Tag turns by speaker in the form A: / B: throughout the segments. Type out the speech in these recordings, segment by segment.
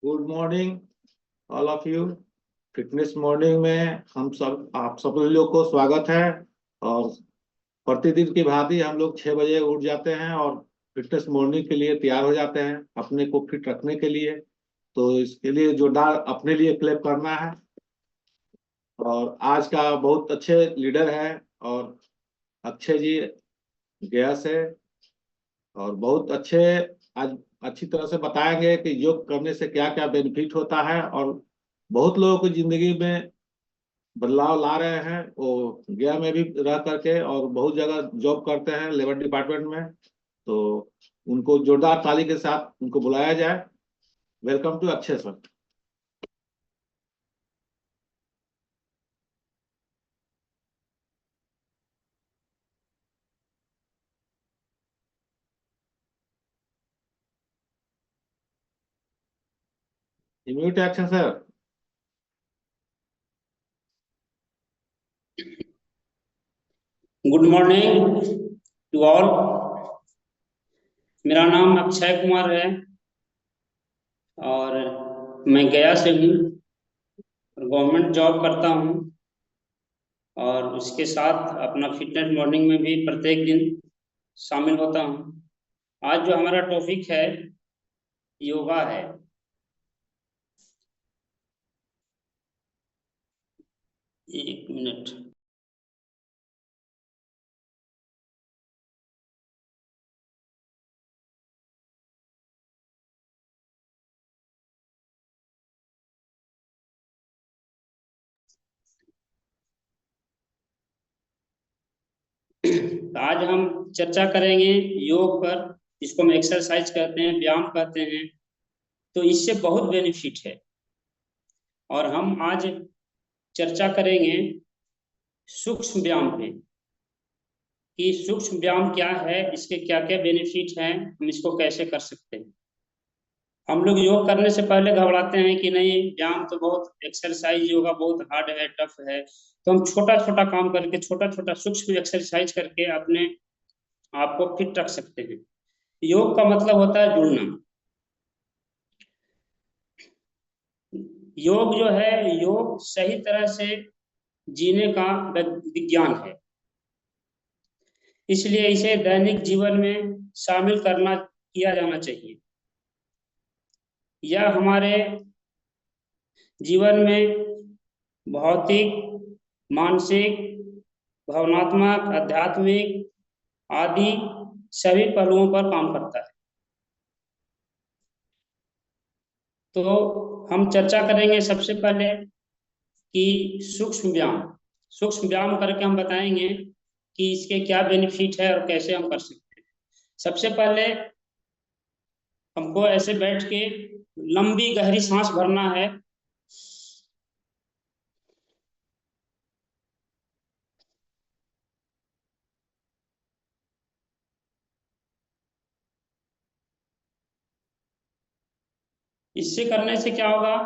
A: Good morning all of you. Fitness morning में हम सब आप सब लोग को स्वागत है। और प्रतिदिन की भांति हम लोग 6 बजे उठ जाते हैं और फिटनेस मॉर्निंग के लिए तैयार हो जाते हैं अपने को फिट रखने के लिए। तो इसके लिए जोरदार अपने लिए क्लैप करना है। और आज का बहुत अच्छे लीडर है और अक्षय जी गया से, और बहुत अच्छे आज अच्छी तरह से बताएंगे कि योग करने से क्या क्या बेनिफिट होता है। और बहुत लोगों की जिंदगी में बदलाव ला रहे हैं वो गया में भी रह करके, और बहुत जगह जॉब करते हैं लेबर डिपार्टमेंट में। तो उनको जोरदार ताली के साथ उनको बुलाया जाए। Welcome to Akshay sir. Immunity action sir.
B: Good morning to all. मेरा नाम अक्षय कुमार है और मैं गया से हूँ और गवर्नमेंट जॉब करता हूँ और उसके साथ अपना फिटनेस मॉर्निंग में भी प्रत्येक दिन शामिल होता हूँ। आज जो हमारा टॉपिक है योगा है। एक मिनट। तो आज हम चर्चा करेंगे योग पर, जिसको हम एक्सरसाइज कहते हैं, व्यायाम कहते हैं। तो इससे बहुत बेनिफिट है और हम आज चर्चा करेंगे सूक्ष्म व्यायाम पे कि सूक्ष्म व्यायाम क्या है, इसके क्या क्या बेनिफिट हैं, हम इसको कैसे कर सकते हैं। हम लोग योग करने से पहले घबराते हैं कि नहीं व्यायाम तो बहुत, एक्सरसाइज योगा बहुत हार्ड है, टफ है। तो हम छोटा छोटा काम करके, छोटा छोटा सूक्ष्म एक्सरसाइज करके अपने आप को फिट रख सकते हैं। योग का मतलब होता है जुड़ना। योग जो है, योग सही तरह से जीने का विज्ञान है। इसलिए इसे दैनिक जीवन में शामिल करना, किया जाना चाहिए। यह हमारे जीवन में भौतिक, मानसिक, भावनात्मक, आध्यात्मिक आदि सभी पहलुओं पर काम करता है। तो हम चर्चा करेंगे सबसे पहले कि सूक्ष्म व्यायाम। सूक्ष्म व्यायाम करके हम बताएंगे कि इसके क्या बेनिफिट है और कैसे हम कर सकते हैं। सबसे पहले हमको ऐसे बैठ के लंबी गहरी सांस भरना है। इससे करने से क्या होगा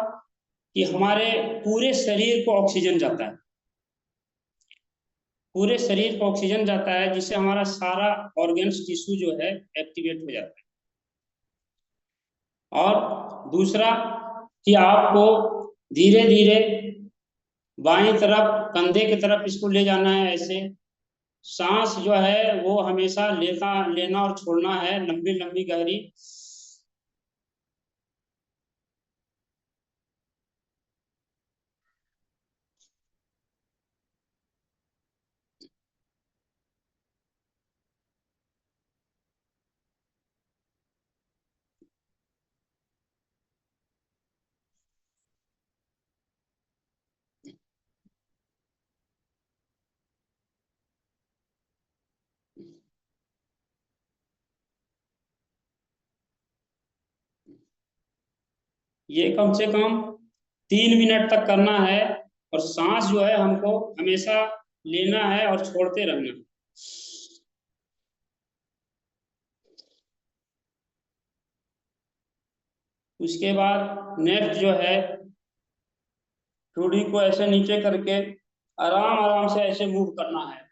B: कि हमारे पूरे शरीर को ऑक्सीजन जाता है, पूरे शरीर को ऑक्सीजन जाता है, जिससे हमारा सारा ऑर्गन्स टिश्यू जो है एक्टिवेट हो जाता है। और दूसरा कि आपको धीरे धीरे बाईं तरफ, कंधे की तरफ इसको ले जाना है। ऐसे सांस जो है वो हमेशा लेना लेना और छोड़ना है, लंबी लंबी गहरी। ये कम से कम 3 मिनट तक करना है और सांस जो है हमको हमेशा लेना है और छोड़ते रहना है। उसके बाद नेक्स्ट जो है, ठोड़ी को ऐसे नीचे करके आराम आराम से ऐसे मूव करना है।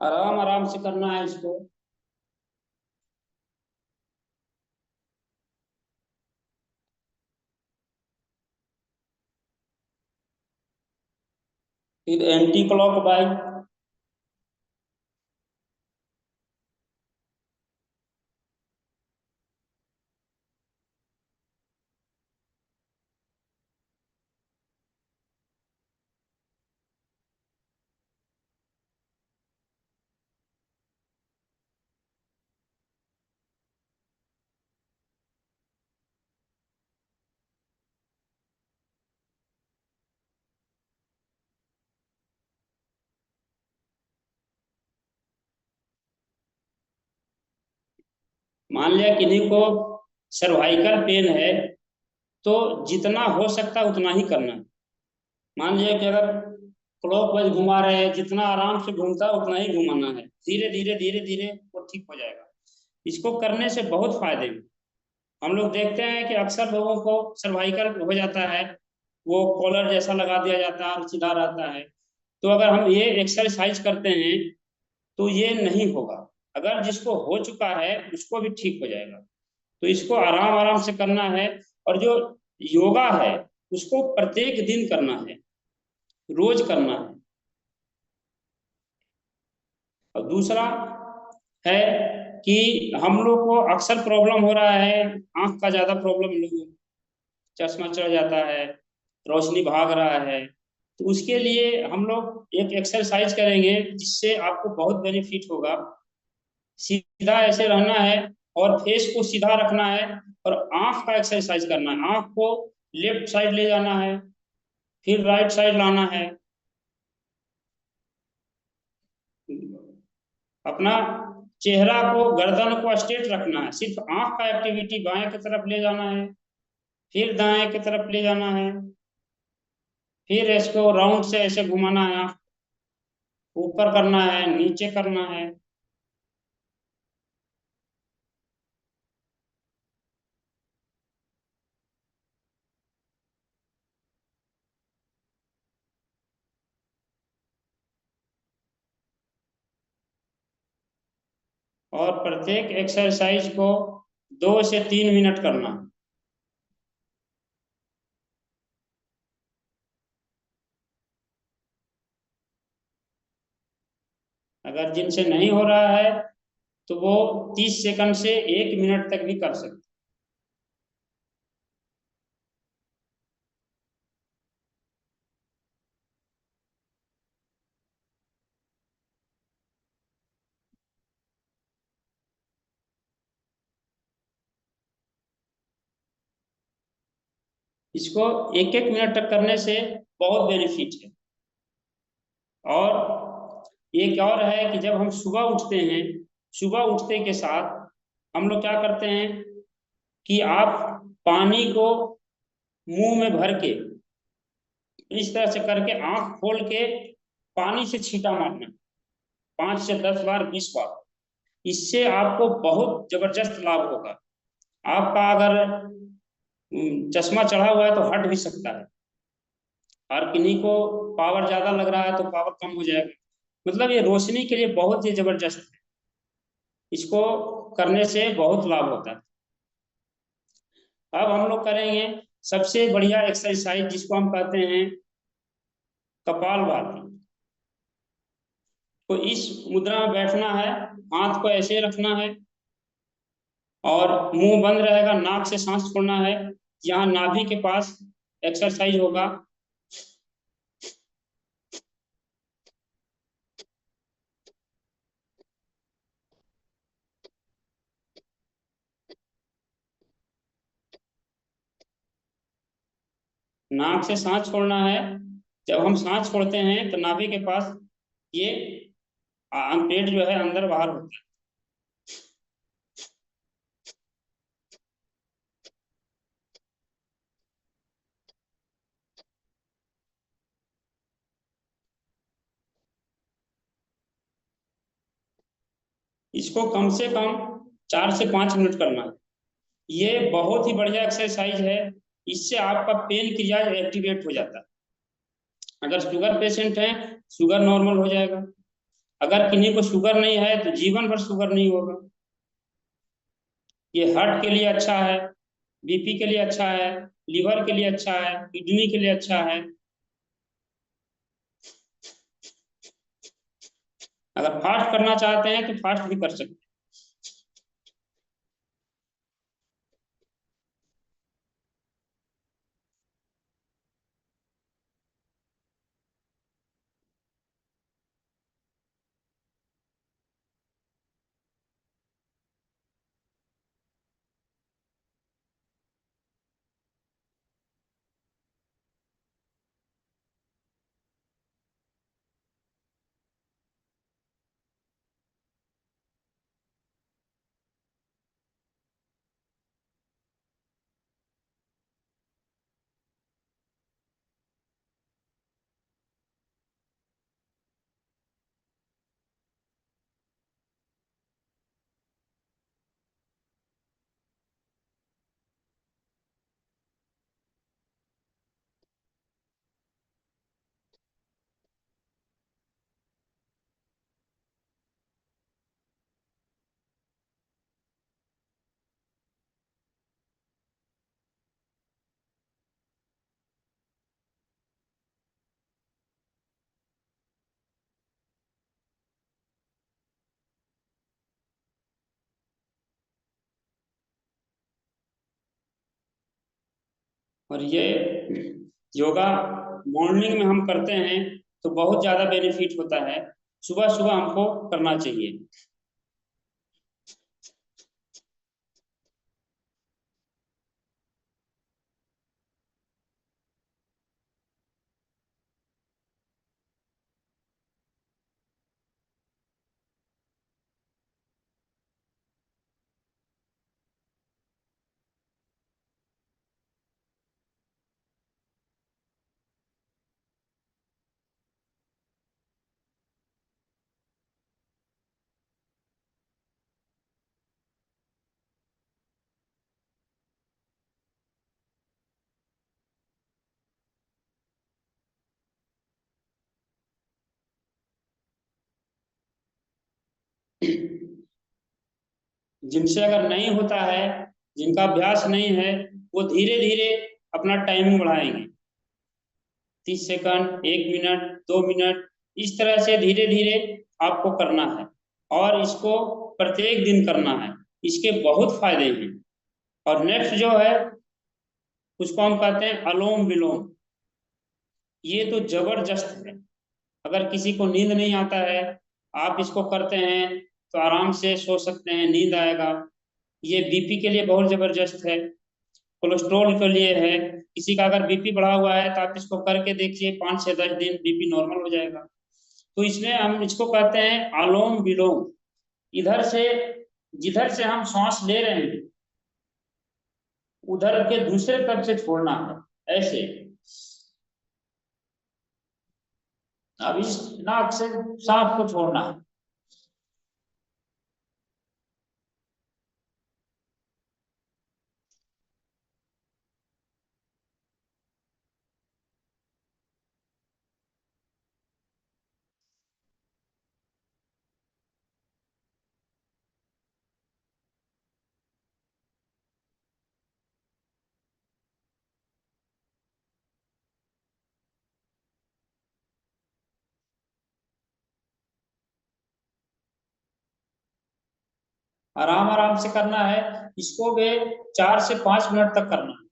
B: आराम आराम से करना है इसको। फिर एंटी क्लॉक वाइज। मान लिया किन्हीं को सर्वाइकल पेन है, तो जितना हो सकता है उतना ही करना है। मान लिया कि अगर क्लॉकवाइज घुमा रहे हैं, जितना आराम से घूमता है उतना ही घुमाना है। धीरे धीरे धीरे धीरे वो ठीक हो जाएगा। इसको करने से बहुत फायदे हैं। हम लोग देखते हैं कि अक्सर लोगों को सर्वाइकल हो जाता है, वो कॉलर जैसा लगा दिया जाता है और सीधा रहता है। तो अगर हम ये एक्सरसाइज करते हैं तो ये नहीं होगा। अगर जिसको हो चुका है उसको भी ठीक हो जाएगा। तो इसको आराम आराम से करना है। और जो योगा है उसको प्रत्येक दिन करना है, रोज करना है। और दूसरा है कि हम लोग को अक्सर प्रॉब्लम हो रहा है, आंख का ज्यादा प्रॉब्लम, लोगों को चश्मा चढ़ जाता है, रोशनी भाग रहा है। तो उसके लिए हम लोग एक एक्सरसाइज करेंगे जिससे आपको बहुत बेनिफिट होगा। सीधा ऐसे रहना है और फेस को सीधा रखना है, और आंख का एक्सरसाइज करना है। आंख को लेफ्ट साइड ले जाना है, फिर राइट साइड लाना है। अपना चेहरा को, गर्दन को स्ट्रेट रखना है। सिर्फ आंख का एक्टिविटी बाएं की तरफ ले जाना है, फिर दाएं की तरफ ले जाना है, फिर इसको राउंड से ऐसे घुमाना है। ऊपर करना है, नीचे करना है। और प्रत्येक एक्सरसाइज को 2 से 3 मिनट करना है। अगर जिनसे नहीं हो रहा है तो वो 30 सेकंड से 1 मिनट तक भी कर सकते। इसको 1-1 मिनट तक करने से बहुत बेनिफिट है। और एक और है कि जब हम सुबह उठते हैं, सुबह उठते के साथ हम लोग क्या करते हैं कि आप पानी को मुंह में भर के इस तरह से करके आंख खोल के पानी से छींटा मारना, 5 से 10 बार, 20 बार। इससे आपको बहुत जबरदस्त लाभ होगा। आपका अगर चश्मा चढ़ा हुआ है तो हट भी सकता है, और किन्हीं को पावर ज्यादा लग रहा है तो पावर कम हो जाएगा। मतलब ये रोशनी के लिए बहुत ही जबरदस्त है। इसको करने से बहुत लाभ होता है। अब हम लोग करेंगे सबसे बढ़िया एक्सरसाइज जिसको हम कहते हैं कपालभाति। तो इस मुद्रा में बैठना है, हाथ को ऐसे रखना है और मुंह बंद रहेगा, नाक से सांस छोड़ना है। यहाँ नाभि के पास एक्सरसाइज होगा। नाक से सांस छोड़ना है। जब हम सांस छोड़ते हैं तो नाभि के पास ये पेट जो है अंदर बाहर होता है। इसको कम से कम 4 से 5 मिनट करना है। ये बहुत ही बढ़िया एक्सरसाइज है। इससे आपका पेन क्रिया एक्टिवेट हो जाता है। अगर शुगर पेशेंट है, शुगर नॉर्मल हो जाएगा। अगर किन्हीं को शुगर नहीं है तो जीवन भर शुगर नहीं होगा। ये हार्ट के लिए अच्छा है, बीपी के लिए अच्छा है, लीवर के लिए अच्छा है, किडनी के लिए अच्छा है। अगर फास्ट करना चाहते हैं तो फास्ट भी कर सकते हैं। और ये योगा मॉर्निंग में हम करते हैं तो बहुत ज्यादा बेनिफिट होता है। सुबह सुबह हमको करना चाहिए। जिनसे अगर नहीं होता है, जिनका अभ्यास नहीं है, वो धीरे धीरे अपना टाइमिंग बढ़ाएंगे। 30 सेकंड, 1 मिनट, 2 मिनट, इस तरह से धीरे धीरे आपको करना है। और इसको प्रत्येक दिन करना है। इसके बहुत फायदे हैं। और नेक्स्ट जो है उसको हम कहते हैं अलोम विलोम। ये तो जबरदस्त है। अगर किसी को नींद नहीं आता है, आप इसको करते हैं तो आराम से सो सकते हैं, नींद आएगा। ये बीपी के लिए बहुत जबरदस्त है, कोलेस्ट्रॉल के लिए है। किसी का अगर बीपी बढ़ा हुआ है तो आप इसको करके देखिए, 5 से 10 दिन बीपी नॉर्मल हो जाएगा। तो इसमें हम इसको कहते हैं अनुलोम विलोम। इधर से, जिधर से हम सांस ले रहे हैं, उधर के दूसरे तरफ से छोड़ना है, ऐसे। अब इस नाक से सांस को छोड़ना है। आराम आराम से करना है। इसको भी 4 से 5 मिनट तक करना है।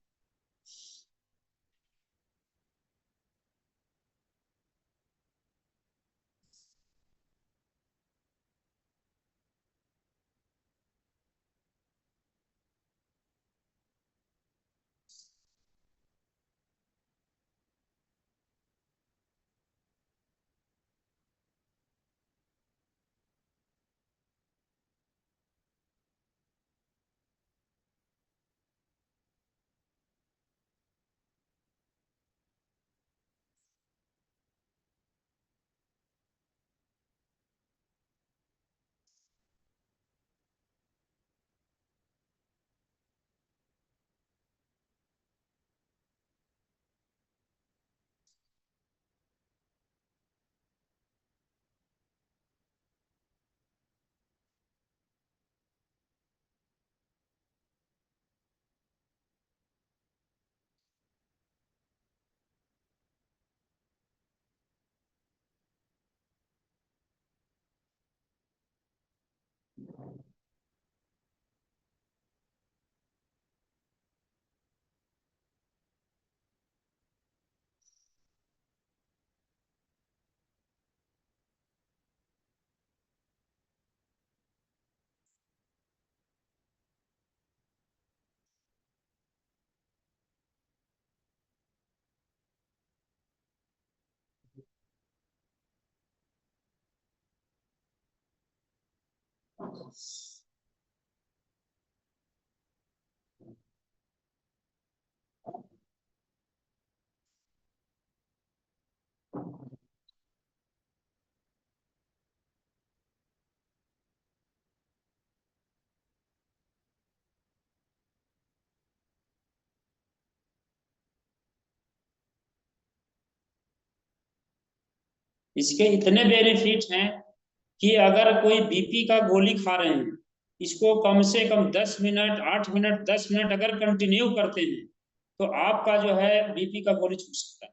B: इसके इतने बेनिफिट हैं कि अगर कोई बीपी का गोली खा रहे हैं, इसको कम से कम 10 मिनट, 8 मिनट, 10 मिनट अगर कंटिन्यू करते हैं तो आपका जो है बीपी का गोली छूट सकता है।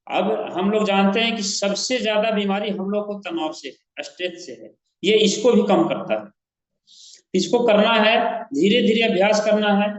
B: अब हम लोग जानते हैं कि सबसे ज्यादा बीमारी हम लोग को तनाव से, स्ट्रेस से है। ये इसको भी कम करता है। इसको करना है, धीरे धीरे अभ्यास करना है।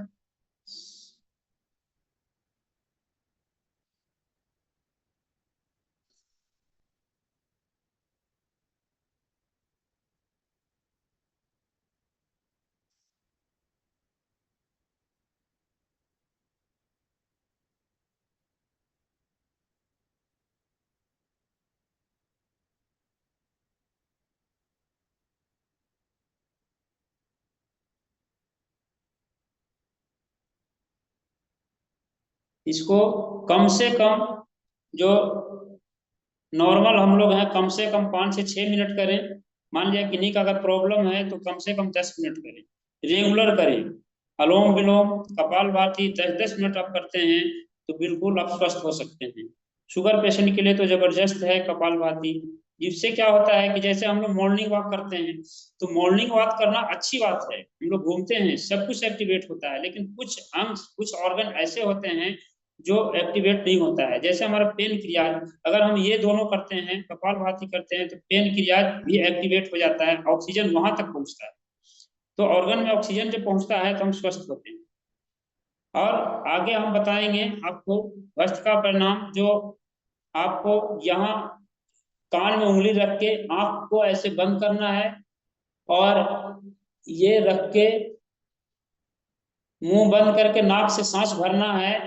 B: इसको कम से कम, जो नॉर्मल हम लोग हैं, कम से कम 5 से 6 मिनट करें। मान लिया किन्हीं का अगर प्रॉब्लम है तो कम से कम 10 मिनट करें, रेगुलर करें। अनुलोम विलोम, कपालभाति 10-10 मिनट आप करते हैं तो बिल्कुल आप स्वस्थ हो सकते हैं। शुगर पेशेंट के लिए तो जबरदस्त है कपालभाति। जिससे क्या होता है कि जैसे हम लोग मॉर्निंग वॉक करते हैं, तो मॉर्निंग वॉक करना अच्छी बात है, हम लोग घूमते हैं, सब कुछ एक्टिवेट होता है। लेकिन कुछ अंग, कुछ ऑर्गन ऐसे होते हैं जो एक्टिवेट नहीं होता है। जैसे हमारा पेन क्रियाज, अगर हम ये दोनों करते हैं, कपालभाति करते हैं, तो पेन क्रियाज भी एक्टिवेट हो जाता है, ऑक्सीजन वहां तक पहुंचता है। तो ऑर्गन में ऑक्सीजन जब पहुंचता है तो हम स्वस्थ होते हैं। और आगे हम बताएंगे आपको स्वस्थ का परिणाम। जो आपको यहाँ कान में उंगली रख के आंख को ऐसे बंद करना है, और ये रख के मुंह बंद करके नाक से सांस भरना है।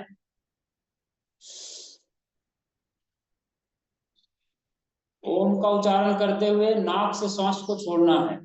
B: ओम का उच्चारण करते हुए नाक से सांस को छोड़ना है।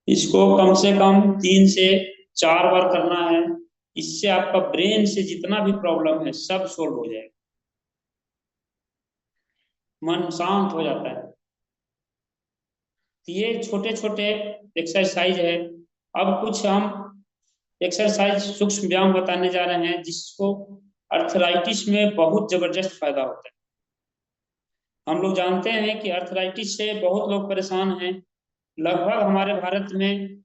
B: इसको कम से कम 3 से 4 बार करना है। इससे आपका ब्रेन से जितना भी प्रॉब्लम है सब सोल्व हो जाएगा, मन शांत हो जाता है। तो ये छोटे छोटे एक्सरसाइज है। अब कुछ हम एक्सरसाइज, सूक्ष्म व्यायाम बताने जा रहे हैं जिसको अर्थराइटिस में बहुत जबरदस्त फायदा होता है। हम लोग जानते हैं कि अर्थराइटिस से बहुत लोग परेशान हैं। लगभग हमारे भारत में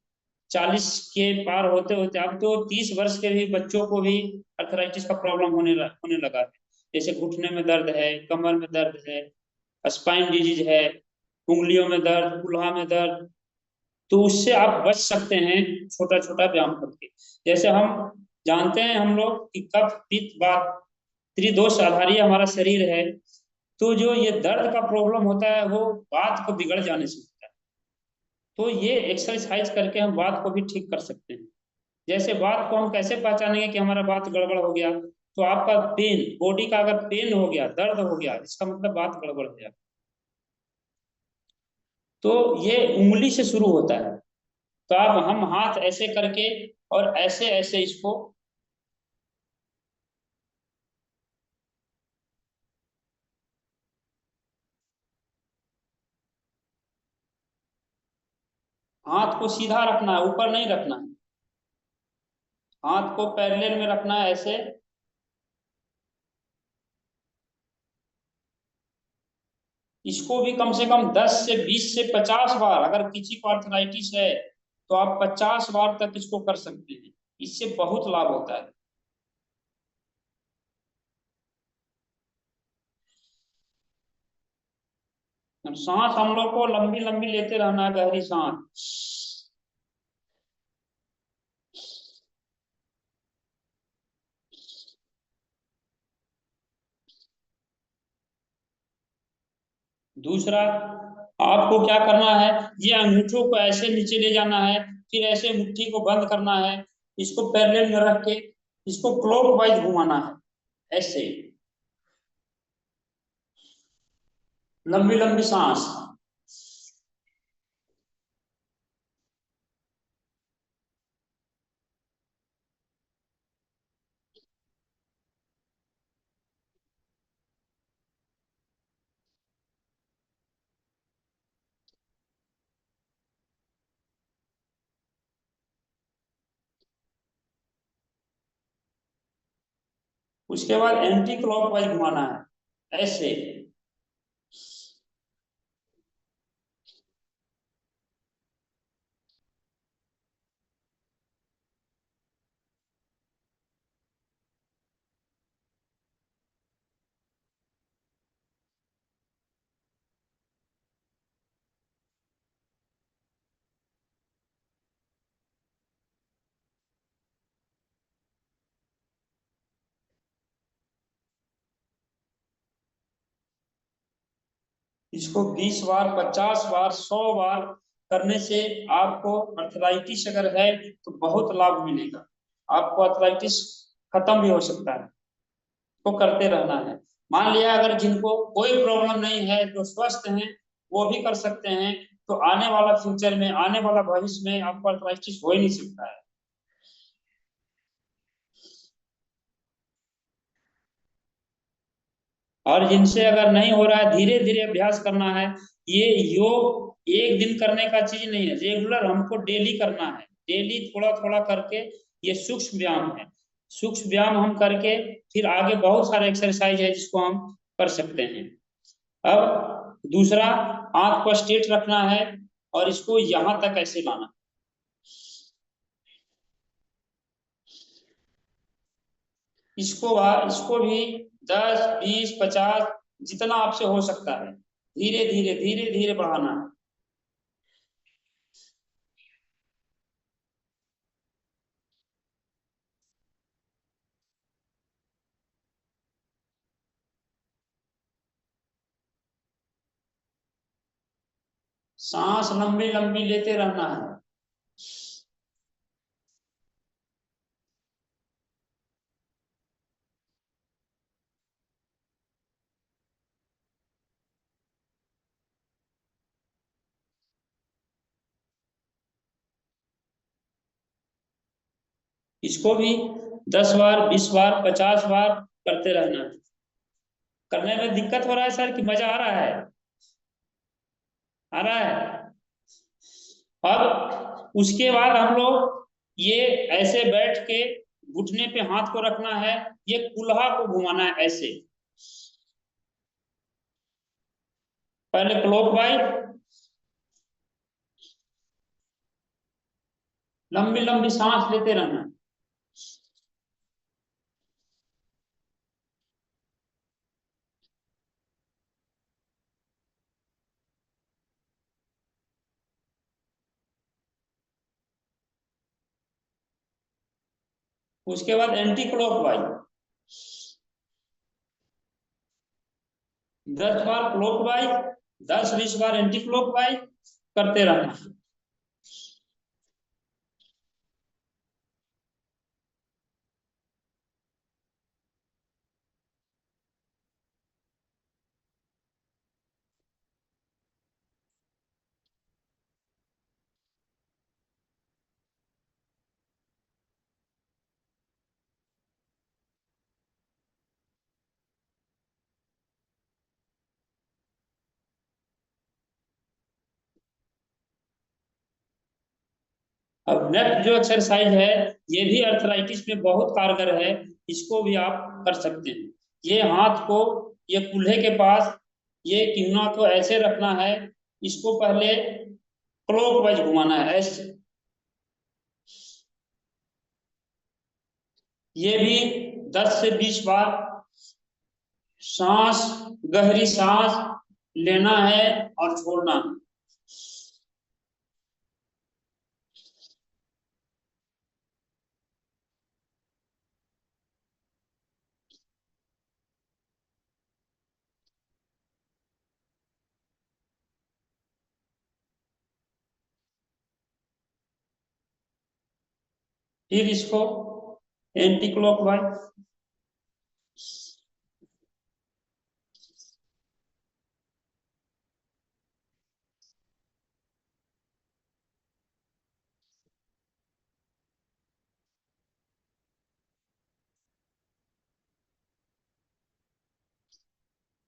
B: 40 के पार होते होते अब तो 30 वर्ष के भी बच्चों को भी अर्थराइटिस का प्रॉब्लम होने लगा है। जैसे घुटने में दर्द है, कमर में दर्द है, स्पाइन डिजीज है, उंगलियों में दर्द, कुल्हा में दर्द। तो उससे आप बच सकते हैं छोटा छोटा व्यायाम करके। जैसे हम जानते हैं हम लोग कि कफ पित्त वात त्रिदोष आधारी हमारा शरीर है। तो जो ये दर्द का प्रॉब्लम होता है वो बात को बिगड़ जाने से होता है। तो ये एक्सरसाइज करके हम बात को भी ठीक कर सकते हैं। जैसे बात को हम कैसे पहचानेंगे कि हमारा बात गड़बड़ हो गया? तो आपका पेन, बॉडी का अगर पेन हो गया, दर्द हो गया, इसका मतलब बात गड़बड़ हो गया। तो ये उंगली से शुरू होता है। तो आप, हम हाथ ऐसे करके और ऐसे ऐसे इसको, हाथ को सीधा रखना है, ऊपर नहीं रखना है। हाथ को पैरेलल में रखना है ऐसे, इसको भी कम से कम 10 से 20 से 50 बार, अगर किसी को आर्थराइटिस है तो आप 50 बार तक इसको कर सकते हैं। इससे बहुत लाभ होता है। सांस हम लोग को लंबी लंबी लेते रहना है, गहरी सांस। दूसरा, आपको क्या करना है, ये अंगूठों को ऐसे नीचे ले जाना है, फिर ऐसे मुट्ठी को बंद करना है, इसको पैरेलल में रख के इसको क्लॉकवाइज घुमाना है, ऐसे लंबी लंबी सांस। उसके बाद एंटी क्लॉकवाइज घुमाना है, ऐसे। इसको 20 बार, 50 बार, 100 बार करने से आपको अर्थराइटिस अगर है तो बहुत लाभ मिलेगा। आपको अर्थराइटिस खत्म भी हो सकता है, तो करते रहना है। मान लिया अगर जिनको कोई प्रॉब्लम नहीं है, जो स्वस्थ हैं, वो भी कर सकते हैं, तो आने वाला फ्यूचर में, आने वाला भविष्य में आपको अर्थराइटिस हो ही नहीं सकता है। और जिनसे अगर नहीं हो रहा है, धीरे धीरे अभ्यास करना है। ये योग एक दिन करने का चीज नहीं है, रेगुलर हमको डेली करना है। डेली थोड़ा थोड़ा करके, ये सूक्ष्म व्यायाम है। सूक्ष्म व्यायाम हम करके फिर आगे बहुत सारे एक्सरसाइज है जिसको हम कर सकते हैं। अब दूसरा, हाथ को स्ट्रेट रखना है और इसको यहां तक ऐसे लाना। इसको भी 10, 20, 50 जितना आपसे हो सकता है, धीरे धीरे धीरे धीरे बढ़ाना है। सांस लंबी लंबी लेते रहना है। इसको भी 10 बार, 20 बार, 50 बार करते रहना है। करने में दिक्कत हो रहा है सर कि मजा आ रहा है? आ रहा है। अब उसके बाद हम लोग ये ऐसे बैठ के घुटने पे हाथ को रखना है, ये कुल्हा को घुमाना है ऐसे। पहले क्लॉकवाइज, लंबी लंबी सांस लेते रहना है। उसके बाद एंटी क्लॉकवाइज, 10 बार क्लॉकवाइज, 10, 20 बार एंटी क्लॉकवाइज करते रहना है। अब नेक्स्ट जो एक्सरसाइज है, ये भी अर्थराइटिस में बहुत कारगर है। इसको भी आप कर सकते हैं। ये हाथ को, ये कूल्हे के पास ये किन्ना को ऐसे रखना है, इसको पहले क्लॉकवाइज घुमाना है ऐसे। ये भी 10 से 20 बार सांस, गहरी सांस लेना है और छोड़ना है। फिर इसको एंटी क्लॉकवाइज।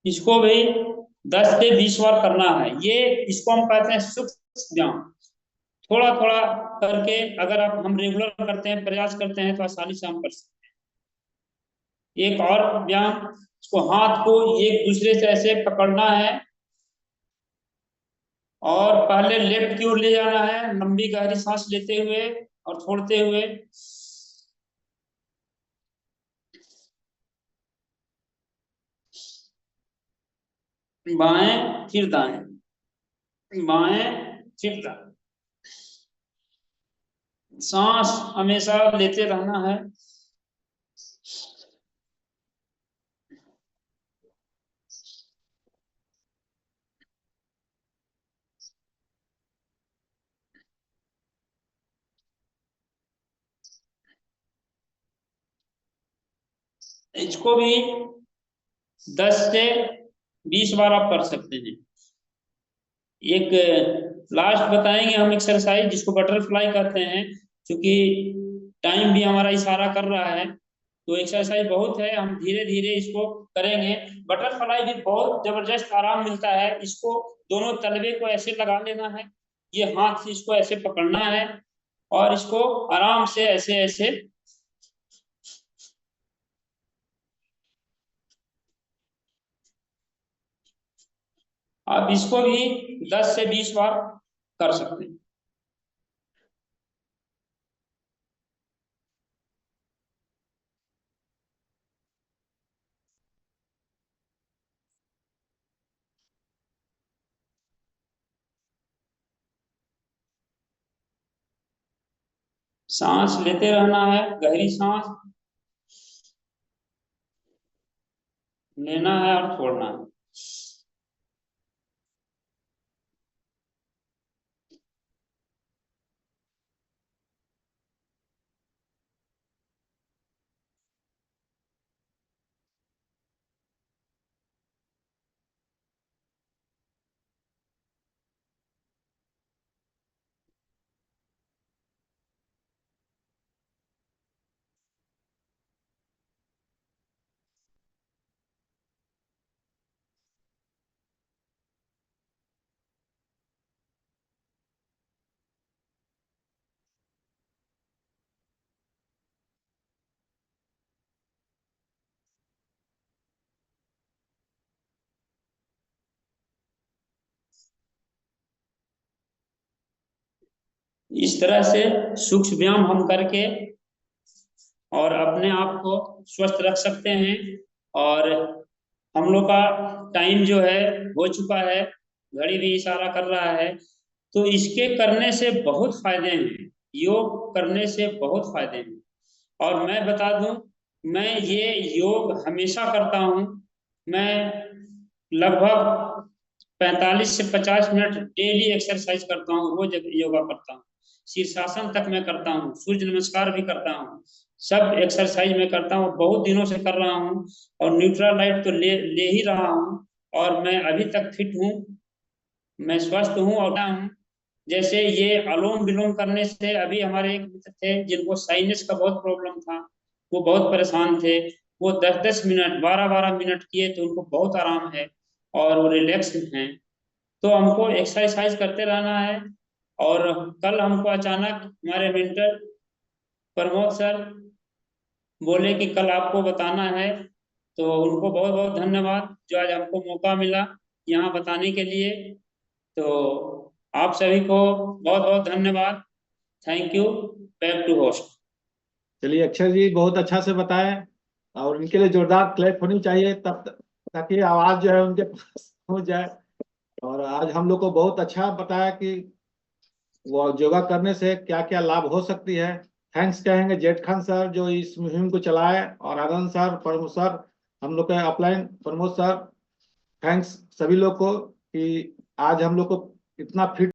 B: इसको भी 10 से 20 बार करना है। ये इसको हम कहते हैं सूक्ष्म व्यायाम। थोड़ा थोड़ा करके अगर आप हम रेगुलर करते हैं, प्रयास करते हैं, तो आसानी से हम कर सकते हैं। एक और व्यायाम, इसको हाथ को एक दूसरे से ऐसे पकड़ना है और पहले लेफ्ट की ओर ले जाना है, लंबी गहरी सांस लेते हुए और छोड़ते हुए। बाएं फिर दाएं, बाएं फिर दाएं। सांस हमेशा लेते रहना है। इसको भी 10 से 20 बार आप कर सकते हैं। एक लास्ट बताएंगे हम एक्सरसाइज, जिसको बटरफ्लाई कहते हैं। क्योंकि टाइम भी हमारा इशारा कर रहा है, तो एक्सरसाइज बहुत है, हम धीरे धीरे इसको करेंगे। बटरफ्लाई भी बहुत जबरदस्त आराम मिलता है। इसको दोनों तलवे को ऐसे लगा लेना है, ये हाथ से इसको ऐसे पकड़ना है और इसको आराम से ऐसे ऐसे। आप इसको भी 10 से 20 बार कर सकते हैं। सांस लेते रहना है, गहरी सांस लेना है और छोड़ना है। इस तरह से सूक्ष्म व्यायाम हम करके और अपने आप को स्वस्थ रख सकते हैं। और हम लोग का टाइम जो है हो चुका है, घड़ी भी इशारा कर रहा है। तो इसके करने से बहुत फायदे हैं, योग करने से बहुत फायदे हैं। और मैं बता दूं, मैं ये योग हमेशा करता हूं। मैं लगभग 45 से 50 मिनट डेली एक्सरसाइज करता हूँ, रोज योगा करता हूँ। शीर्षासन तक मैं करता हूँ, सूर्य नमस्कार भी करता हूँ, सब एक्सरसाइज मैं करता हूँ, बहुत दिनों से कर रहा हूँ। और न्यूट्रलाइट तो ले ही रहा हूँ। और मैं अभी तक फिट हूँ, मैं स्वस्थ हूँ और हूँ। जैसे ये अनुलोम विलोम करने से, अभी हमारे एक मित्र थे जिनको साइनस का बहुत प्रॉब्लम था, वो बहुत परेशान थे। वो 10-10 मिनट, 12-12 मिनट किए तो उनको बहुत आराम है और वो रिलैक्स हैं। तो हमको एक्सरसाइज करते रहना है। और कल हमको अचानक हमारे मेंटर प्रमोद सर बोले कि कल आपको बताना है, तो उनको बहुत बहुत धन्यवाद जो आज हमको मौका मिला। यहाँ बताने के लिए। तो आप सभी को बहुत बहुत धन्यवाद। Thank you. Back to host.
A: चलिए अक्षर जी बहुत अच्छा से बताएं, और इनके लिए जोरदार क्लैप होनी चाहिए तब ताकि आवाज जो है उनके पास हो जाए। और आज हम लोग को बहुत अच्छा बताया कि वो योगा करने से क्या क्या लाभ हो सकती है। थैंक्स कहेंगे जेठ खान सर जो इस मुहिम को चलाए, और आनंद सर, प्रमोद सर, हम लोग के अपलाइन प्रमोद सर। थैंक्स सभी लोग को कि आज हम लोग को इतना फिट